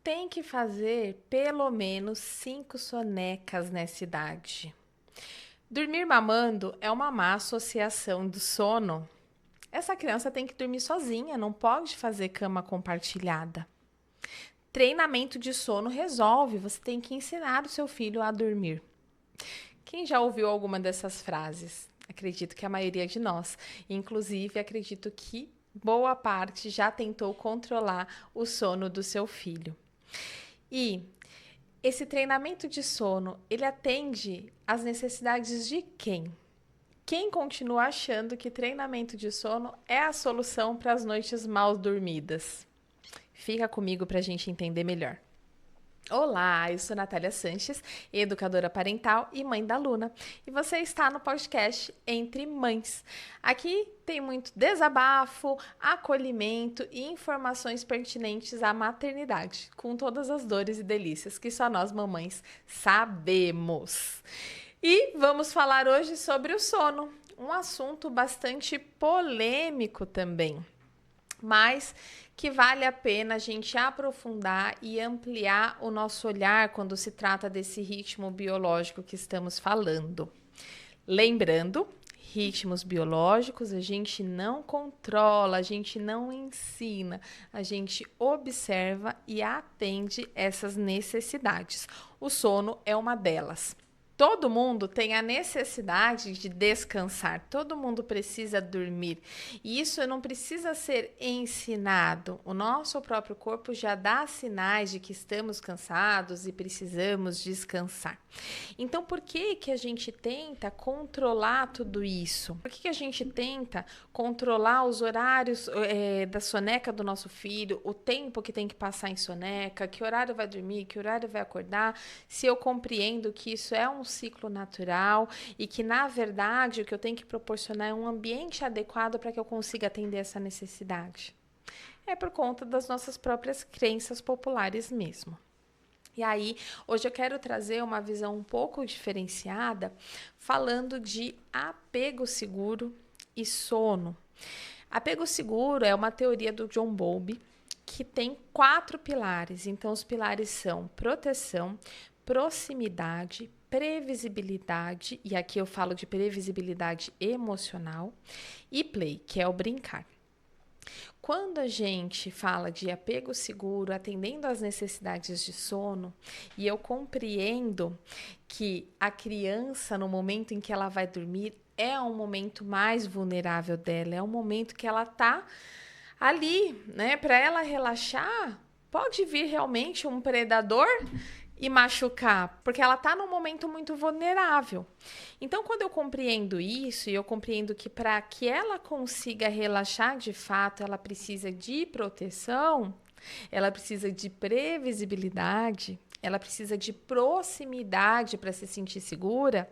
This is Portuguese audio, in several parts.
tem que fazer pelo menos 5 sonecas nessa idade. Dormir mamando é uma má associação do sono. Essa criança tem que dormir sozinha, não pode fazer cama compartilhada. Treinamento de sono resolve, você tem que ensinar o seu filho a dormir. Quem já ouviu alguma dessas frases? Acredito que a maioria de nós. Inclusive, acredito que boa parte já tentou controlar o sono do seu filho. E esse treinamento de sono, ele atende às necessidades de quem? Quem continua achando que treinamento de sono é a solução para as noites mal dormidas? Fica comigo para a gente entender melhor. Olá, eu sou Natália Sanches, educadora parental e mãe da Luna, e você está no podcast Entre Mães. Aqui tem muito desabafo, acolhimento e informações pertinentes à maternidade, com todas as dores e delícias que só nós mamães sabemos. E vamos falar hoje sobre o sono, um assunto bastante polêmico também, mas que vale a pena a gente aprofundar e ampliar o nosso olhar quando se trata desse ritmo biológico que estamos falando. Lembrando, ritmos biológicos a gente não controla, a gente não ensina, a gente observa e atende essas necessidades. O sono é uma delas. Todo mundo tem a necessidade de descansar, todo mundo precisa dormir. E isso não precisa ser ensinado. O nosso próprio corpo já dá sinais de que estamos cansados e precisamos descansar. Então, por que a gente tenta controlar tudo isso? Por que a gente tenta controlar os horários da soneca do nosso filho, o tempo que tem que passar em soneca, que horário vai dormir, que horário vai acordar, se eu compreendo que isso é um ciclo natural e que, na verdade, o que eu tenho que proporcionar é um ambiente adequado para que eu consiga atender essa necessidade? É por conta das nossas próprias crenças populares mesmo. E aí, hoje eu quero trazer uma visão um pouco diferenciada, falando de apego seguro e sono. Apego seguro é uma teoria do John Bowlby que tem 4 pilares. Então, os pilares são proteção, proximidade, previsibilidade, e aqui eu falo de previsibilidade emocional, e play, que é o brincar. Quando a gente fala de apego seguro, atendendo às necessidades de sono, e eu compreendo que a criança, no momento em que ela vai dormir, é um momento mais vulnerável dela, é um momento que ela tá ali, né? Para ela relaxar, pode vir realmente um predador e machucar, porque ela está num momento muito vulnerável. Então, quando eu compreendo isso, e eu compreendo que para que ela consiga relaxar de fato, ela precisa de proteção, ela precisa de previsibilidade, ela precisa de proximidade para se sentir segura,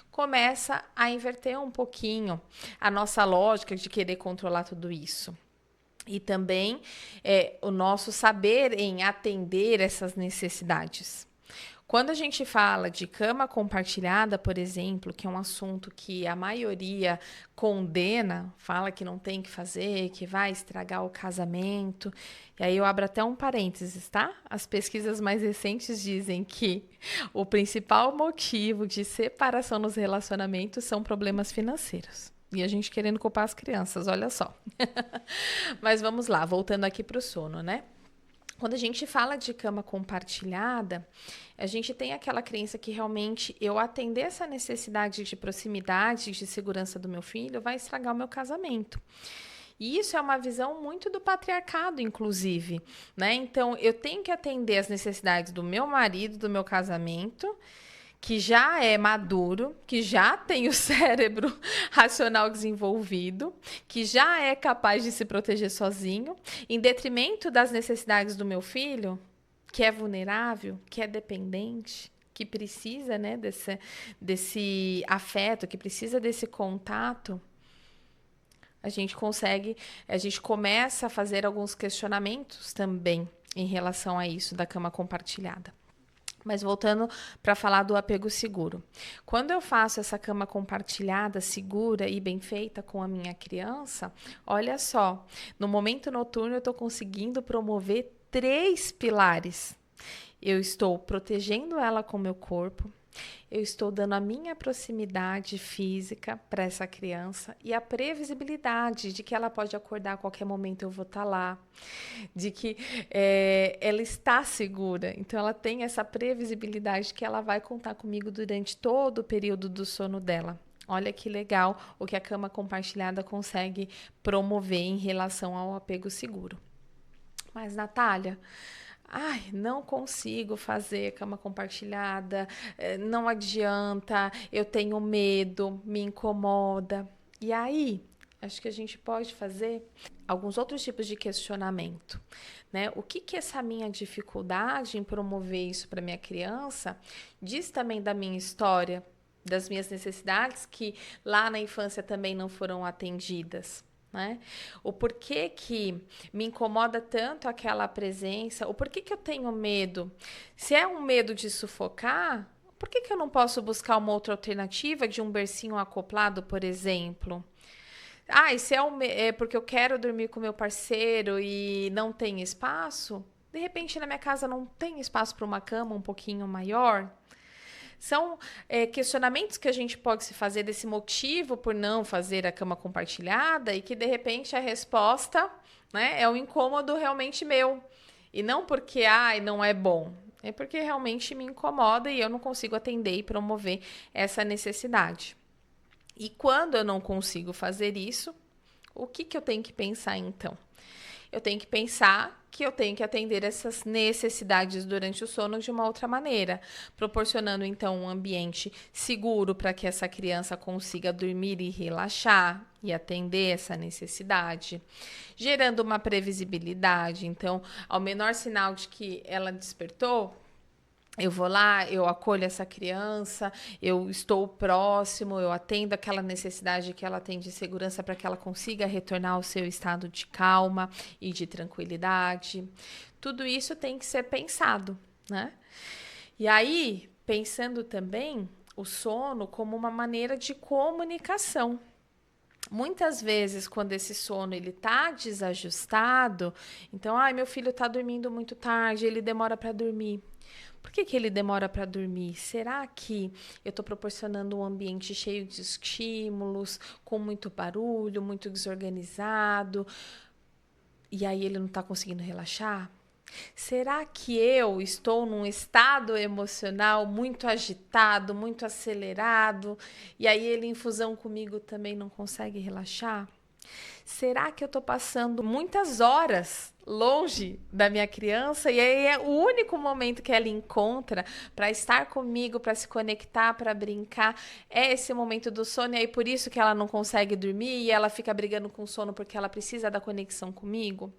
começa a inverter um pouquinho a nossa lógica de querer controlar tudo isso. E também o nosso saber em atender essas necessidades. Quando a gente fala de cama compartilhada, por exemplo, que é um assunto que a maioria condena, fala que não tem que fazer, que vai estragar o casamento. E aí eu abro até um parênteses, tá? As pesquisas mais recentes dizem que o principal motivo de separação nos relacionamentos são problemas financeiros. E a gente querendo culpar as crianças, olha só. Mas vamos lá, voltando aqui para o sono, né? Quando a gente fala de cama compartilhada, a gente tem aquela crença que realmente eu atender essa necessidade de proximidade, de segurança do meu filho, vai estragar o meu casamento. E isso é uma visão muito do patriarcado, inclusive, né? Então, eu tenho que atender as necessidades do meu marido, do meu casamento, que já é maduro, que já tem o cérebro racional desenvolvido, que já é capaz de se proteger sozinho, em detrimento das necessidades do meu filho, que é vulnerável, que é dependente, que precisa, né, desse afeto, que precisa desse contato. A gente começa a fazer alguns questionamentos também em relação a isso da cama compartilhada. Mas voltando para falar do apego seguro. Quando eu faço essa cama compartilhada, segura e bem feita com a minha criança, olha só, no momento noturno eu estou conseguindo promover 3 pilares. Eu estou protegendo ela com o meu corpo, eu estou dando a minha proximidade física para essa criança e a previsibilidade de que ela pode acordar a qualquer momento, eu vou estar lá, de que ela está segura. Então, ela tem essa previsibilidade que ela vai contar comigo durante todo o período do sono dela. Olha que legal o que a cama compartilhada consegue promover em relação ao apego seguro. Mas, Natália, não consigo fazer cama compartilhada, não adianta, eu tenho medo, me incomoda. E aí, acho que a gente pode fazer alguns outros tipos de questionamento, né? O que essa minha dificuldade em promover isso para minha criança diz também da minha história, das minhas necessidades que lá na infância também não foram atendidas? Né? O porquê que me incomoda tanto aquela presença, o porquê que eu tenho medo. Se é um medo de sufocar, por que eu não posso buscar uma outra alternativa de um bercinho acoplado, por exemplo? E se é porque eu quero dormir com meu parceiro e não tem espaço, de repente na minha casa não tem espaço para uma cama um pouquinho maior. São questionamentos que a gente pode se fazer desse motivo por não fazer a cama compartilhada e que, de repente, a resposta, né, é um incômodo realmente meu. E não porque, não é bom. É porque realmente me incomoda e eu não consigo atender e promover essa necessidade. E quando eu não consigo fazer isso, o que eu tenho que pensar, então? Eu tenho que pensar que eu tenho que atender essas necessidades durante o sono de uma outra maneira, proporcionando então um ambiente seguro para que essa criança consiga dormir e relaxar e atender essa necessidade, gerando uma previsibilidade. Então, ao menor sinal de que ela despertou, eu vou lá, eu acolho essa criança, eu estou próximo, eu atendo aquela necessidade que ela tem de segurança para que ela consiga retornar ao seu estado de calma e de tranquilidade. Tudo isso tem que ser pensado, né? E aí, pensando também o sono como uma maneira de comunicação. Muitas vezes, quando esse sono ele tá desajustado, então, meu filho tá dormindo muito tarde, ele demora para dormir. Por que ele demora para dormir? Será que eu estou proporcionando um ambiente cheio de estímulos, com muito barulho, muito desorganizado, e aí ele não está conseguindo relaxar? Será que eu estou num estado emocional muito agitado, muito acelerado, e aí ele em fusão comigo também não consegue relaxar? Será que eu estou passando muitas horas longe da minha criança e aí é o único momento que ela encontra para estar comigo, para se conectar, para brincar, é esse momento do sono, e aí por isso que ela não consegue dormir e ela fica brigando com o sono porque ela precisa da conexão comigo?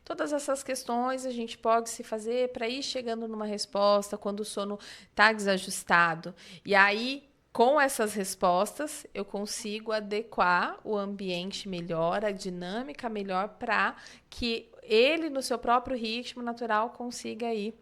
Todas essas questões a gente pode se fazer para ir chegando numa resposta quando o sono está desajustado. E aí, com essas respostas, eu consigo adequar o ambiente melhor, a dinâmica melhor, para que ele, no seu próprio ritmo natural, consiga ir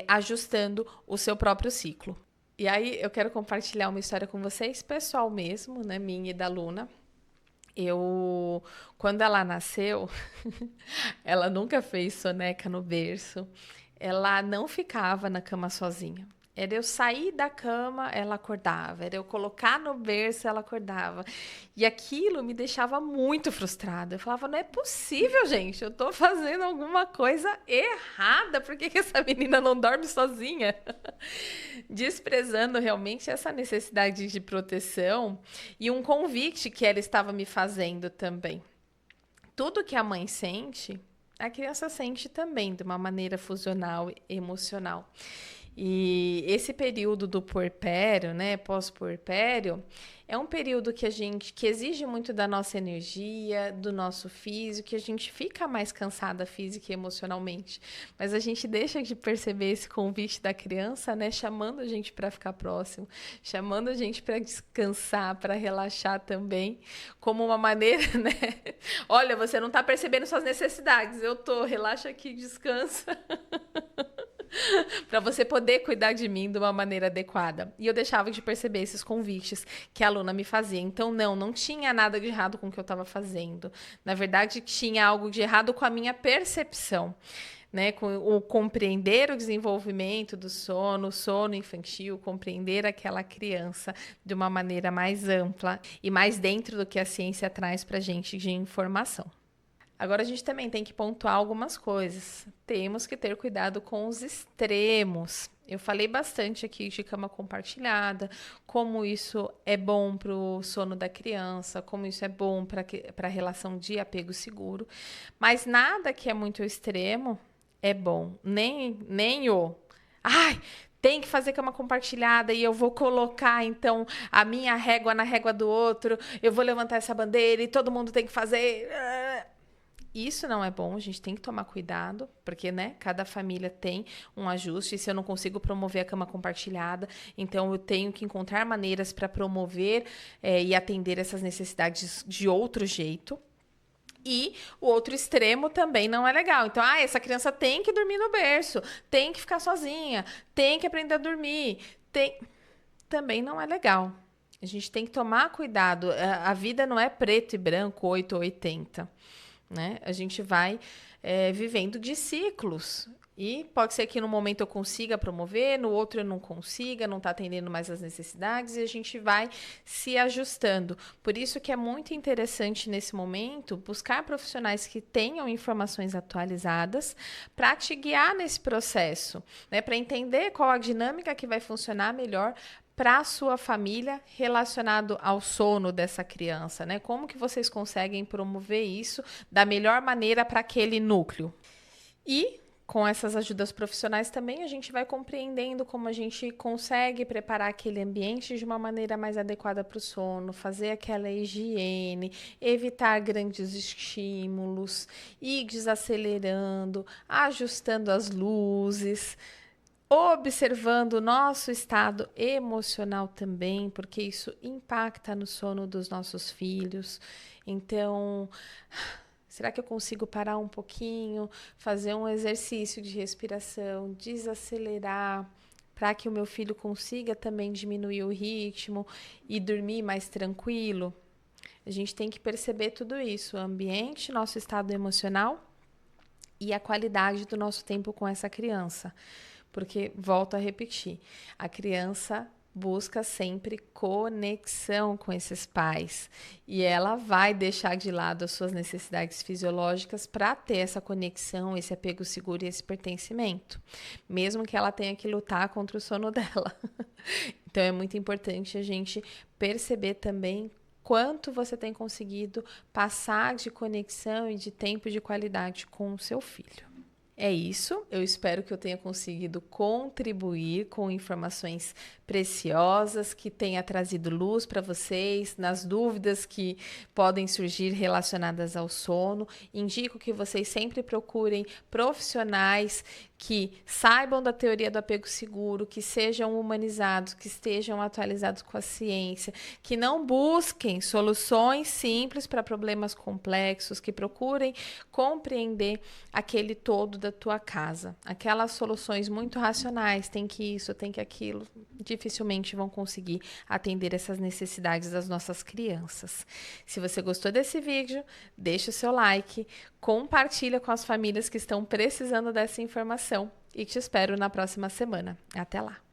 ajustando o seu próprio ciclo. E aí, eu quero compartilhar uma história com vocês, pessoal mesmo, né, minha e da Luna. Quando ela nasceu, ela nunca fez soneca no berço, ela não ficava na cama sozinha. Era eu sair da cama, ela acordava. Era eu colocar no berço, ela acordava. E aquilo me deixava muito frustrada. Eu falava, não é possível, gente. Eu tô fazendo alguma coisa errada. Por que essa menina não dorme sozinha? Desprezando realmente essa necessidade de proteção e um convite que ela estava me fazendo também. Tudo que a mãe sente, a criança sente também, de uma maneira funcional e emocional. E esse período do puerpério, né, pós-puerpério, é um período que exige muito da nossa energia, do nosso físico, que a gente fica mais cansada física e emocionalmente. Mas a gente deixa de perceber esse convite da criança, né, chamando a gente para ficar próximo, chamando a gente para descansar, para relaxar também, como uma maneira, né? Olha, você não está percebendo suas necessidades, eu tô, relaxa aqui, descansa. para você poder cuidar de mim de uma maneira adequada. E eu deixava de perceber esses convites que a aluna me fazia. Então, não tinha nada de errado com o que eu estava fazendo. Na verdade, tinha algo de errado com a minha percepção. Né, com o compreender o desenvolvimento do sono, o sono infantil, compreender aquela criança de uma maneira mais ampla e mais dentro do que a ciência traz para a gente de informação. Agora a gente também tem que pontuar algumas coisas. Temos que ter cuidado com os extremos. Eu falei bastante aqui de cama compartilhada, como isso é bom para o sono da criança, como isso é bom para a relação de apego seguro, mas nada que é muito extremo é bom, nem o ai, tem que fazer cama compartilhada e eu vou colocar então a minha régua na régua do outro, eu vou levantar essa bandeira e todo mundo tem que fazer. Isso não é bom, a gente tem que tomar cuidado, porque, né, cada família tem um ajuste. Se eu não consigo promover a cama compartilhada, então eu tenho que encontrar maneiras para promover e atender essas necessidades de outro jeito. E o outro extremo também não é legal. Então, essa criança tem que dormir no berço, tem que ficar sozinha, tem que aprender a dormir. Também não é legal. A gente tem que tomar cuidado. A vida não é preto e branco, 8 ou 80. Né? A gente vai vivendo de ciclos. E pode ser que no momento eu consiga promover, no outro eu não consiga, não está atendendo mais as necessidades, e a gente vai se ajustando. Por isso que é muito interessante nesse momento buscar profissionais que tenham informações atualizadas para te guiar nesse processo, né? Para entender qual a dinâmica que vai funcionar melhor para a sua família relacionado ao sono dessa criança, né? Como que vocês conseguem promover isso da melhor maneira para aquele núcleo? E com essas ajudas profissionais também, a gente vai compreendendo como a gente consegue preparar aquele ambiente de uma maneira mais adequada para o sono, fazer aquela higiene, evitar grandes estímulos, ir desacelerando, ajustando as luzes, observando o nosso estado emocional também, porque isso impacta no sono dos nossos filhos. Então, será que eu consigo parar um pouquinho, fazer um exercício de respiração, desacelerar, para que o meu filho consiga também diminuir o ritmo e dormir mais tranquilo? A gente tem que perceber tudo isso, o ambiente, nosso estado emocional e a qualidade do nosso tempo com essa criança. Porque, volto a repetir, a criança busca sempre conexão com esses pais e ela vai deixar de lado as suas necessidades fisiológicas para ter essa conexão, esse apego seguro e esse pertencimento, mesmo que ela tenha que lutar contra o sono dela. Então é muito importante a gente perceber também quanto você tem conseguido passar de conexão e de tempo de qualidade com o seu filho. É isso, eu espero que eu tenha conseguido contribuir com informações preciosas, que tenha trazido luz para vocês nas dúvidas que podem surgir relacionadas ao sono. Indico que vocês sempre procurem profissionais que saibam da teoria do apego seguro, que sejam humanizados, que estejam atualizados com a ciência, que não busquem soluções simples para problemas complexos, que procurem compreender aquele todo da tua casa. Aquelas soluções muito racionais, tem que isso, tem que aquilo, dificilmente vão conseguir atender essas necessidades das nossas crianças. Se você gostou desse vídeo, deixa o seu like, compartilha com as famílias que estão precisando dessa informação e te espero na próxima semana. Até lá!